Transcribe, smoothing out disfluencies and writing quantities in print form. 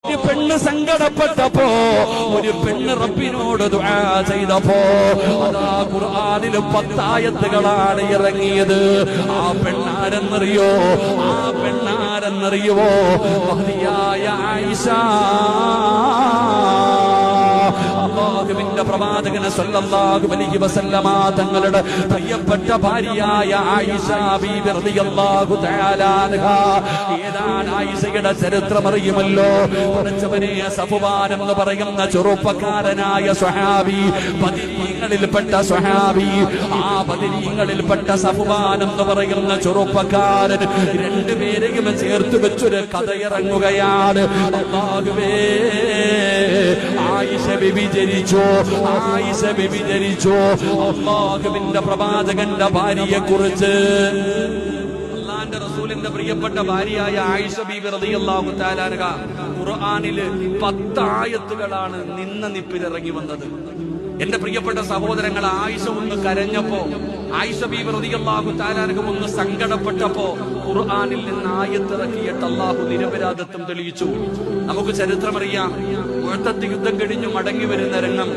ഒരു പെണ്ണ് സങ്കടപ്പെട്ടപ്പോ ഒരു പെണ്ണ് റബ്ബിനോട് ദുആ ചെയ്തപ്പോ അതാ ഖുർആനിൽ 10 ആയത്തുകളാണ് ഇറങ്ങിയത്. ആ പെണ്ണാരെന്നറിയോ? മഹദിയായ ആയിഷ. അല്ലാഹുവിന്റെ പ്രവാചകൻ സല്ലല്ലാഹു അലൈഹി വസല്ലമ തങ്ങളുടെ പ്രിയപ്പെട്ട ഭാര്യയായ ആയിഷ ബീബി റളിയല്ലാഹു തആല അൻഹാ. ഏതാണ് ആയിഷയുടെ ചരിത്രം അറിയുമല്ലോ? പഠിച്ചവനെ, സഫ്വാൻ എന്ന് പറയുന്ന ചെറുപ്പക്കാരനായ സ്വഹാബി, ബദരീങ്ങളിൽപ്പെട്ട സ്വഹാബി, ആ ബദരീങ്ങളിൽപ്പെട്ട സഫ്വാൻ എന്ന് പറയുന്ന ചെറുപ്പക്കാരൻ, രണ്ടുപേരെയും ചേർത്ത് വെച്ചൊരു കഥയിറങ്ങുകയാണ്. അല്ലാഹുവേ, ആയിഷ വ്യഭിചരിച്ചു. അല്ലാഹുവിന്റെ പ്രവാചകന്റെ ഭാര്യയെ കുറിച്ച്, അല്ലാഹുവിന്റെ റസൂലിന്റെ പ്രിയപ്പെട്ട ഭാര്യയായ ആയിഷ ബീബി റളിയല്ലാഹു തആല അൻഹ, ഖുർആനിൽ 10 ആയത്തുകളാണ് നിപ്പിലിറങ്ങി വന്നത്. എന്റെ പ്രിയപ്പെട്ട സഹോദരങ്ങൾ, ആയിഷ ഒന്ന് കരഞ്ഞപ്പോ, ആയിഷ ബീബി റളിയല്ലാഹു തആല അൻഹ ഒന്ന് സങ്കടപ്പെട്ടപ്പോ ഖുർആനിൽ നിന്ന് ആയത്തിറക്കിയിട്ട് അല്ലാഹു നിരപരാധിത്വം തെളിയിച്ചു. നമുക്ക് ചരിത്രമറിയാം. മുഅ്തത്ത് യുദ്ധം കഴിഞ്ഞു മടങ്ങി വരുന്ന രംഗം.